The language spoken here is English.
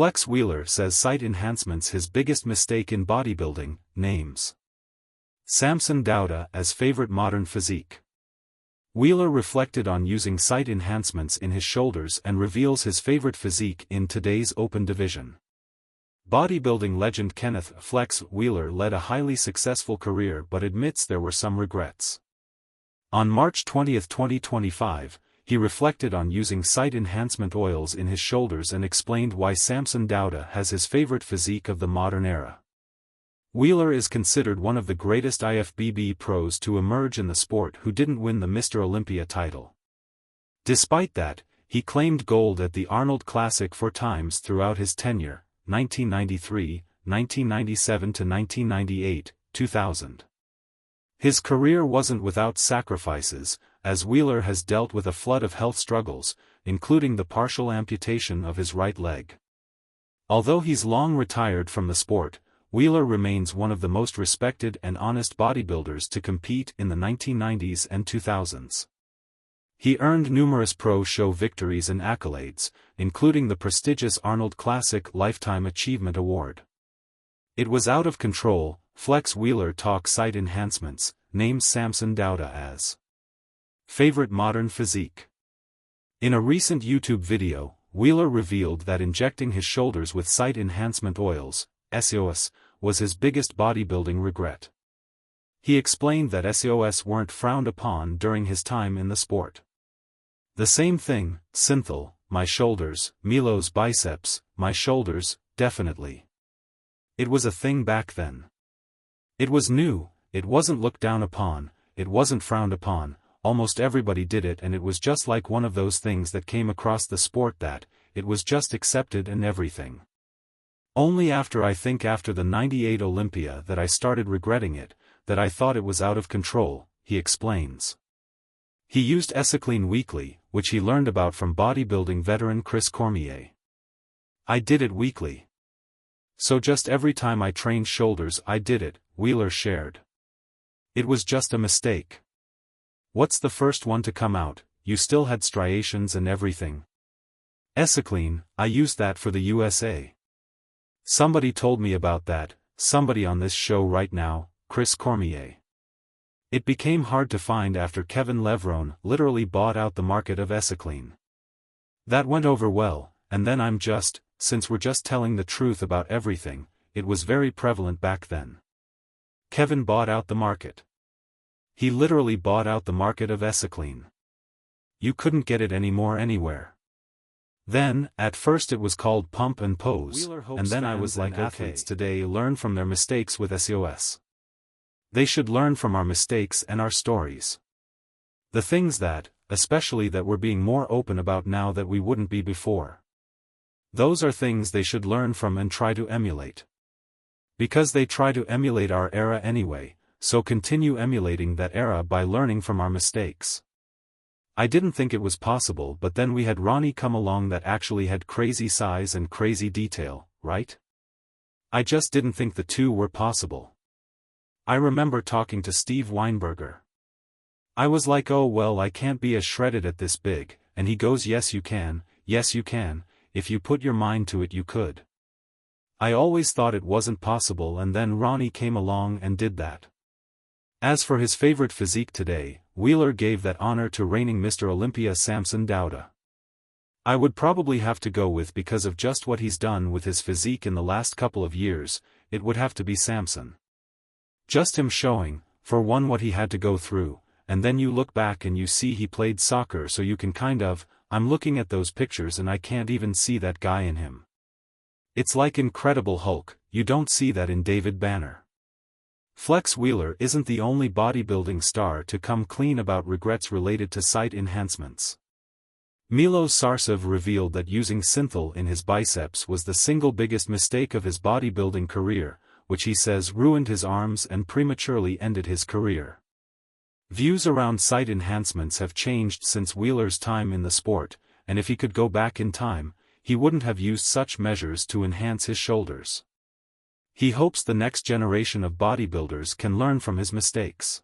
Flex Wheeler says sight enhancements his biggest mistake in bodybuilding, names Samson Dauda as favorite modern physique. Wheeler reflected on using sight enhancements in his shoulders and reveals his favorite physique in today's open division. Bodybuilding legend Kenneth "Flex" Wheeler led a highly successful career but admits there were some regrets. On March 20, 2025, he reflected on using sight enhancement oils in his shoulders and explained why Samson Dauda has his favorite physique of the modern era. Wheeler is considered one of the greatest IFBB pros to emerge in the sport who didn't win the Mr. Olympia title. Despite that, he claimed gold at the Arnold Classic 4 times throughout his tenure, 1993, 1997 to 1998, 2000. His career wasn't without sacrifices, as Wheeler has dealt with a flood of health struggles, including the partial amputation of his right leg. Although he's long retired from the sport, Wheeler remains one of the most respected and honest bodybuilders to compete in the 1990s and 2000s. He earned numerous pro show victories and accolades, including the prestigious Arnold Classic Lifetime Achievement Award. It was out of control. Flex Wheeler talks sight enhancements, names Samson Dauda as favorite modern physique. In a recent YouTube video, Wheeler revealed that injecting his shoulders with sight enhancement oils, SOS, was his biggest bodybuilding regret. He explained that SOS weren't frowned upon during his time in the sport. The same thing, Synthol, my shoulders, Milo's biceps, my shoulders, definitely. It was a thing back then. It was new, it wasn't looked down upon, it wasn't frowned upon, almost everybody did it and it was just like one of those things that came across the sport that, it was just accepted and everything. Only after the 98 Olympia that I started regretting it, that I thought it was out of control, he explains. He used Esicline weekly, which he learned about from bodybuilding veteran Chris Cormier. I did it weekly. So just every time I trained shoulders I did it, Wheeler shared. It was just a mistake. What's the first one to come out? You still had striations and everything. Esicline, I used that for the USA. Somebody told me about that, somebody on this show right now, Chris Cormier. It became hard to find after Kevin Levrone literally bought out the market of Esicline. That went over well, and then since we're just telling the truth about everything, it was very prevalent back then. Kevin bought out the market. He literally bought out the market of Esicline. You couldn't get it anymore anywhere. Then, at first it was called Pump and Pose, and then I was like, athletes today learn from their mistakes with SOS. They should learn from our mistakes and our stories. The things that, especially that we're being more open about now that we wouldn't be before. Those are things they should learn from and try to emulate. Because they try to emulate our era anyway, so continue emulating that era by learning from our mistakes. I didn't think it was possible, but then we had Ronnie come along that actually had crazy size and crazy detail, right? I just didn't think the two were possible. I remember talking to Steve Weinberger. I was like, oh well, I can't be as shredded at this big, and he goes, yes you can, if you put your mind to it you could. I always thought it wasn't possible, and then Ronnie came along and did that. As for his favorite physique today, Wheeler gave that honor to reigning Mr. Olympia Samson Dauda. I would probably have to go with, because of just what he's done with his physique in the last couple of years, it would have to be Samson. Just him showing, for one, what he had to go through, and then you look back and you see he played soccer, so you can I'm looking at those pictures and I can't even see that guy in him. It's like Incredible Hulk, you don't see that in David Banner. Flex Wheeler isn't the only bodybuilding star to come clean about regrets related to sight enhancements. Milo Sarcev revealed that using Synthol in his biceps was the single biggest mistake of his bodybuilding career, which he says ruined his arms and prematurely ended his career. Views around sight enhancements have changed since Wheeler's time in the sport, and if he could go back in time, he wouldn't have used such measures to enhance his shoulders. He hopes the next generation of bodybuilders can learn from his mistakes.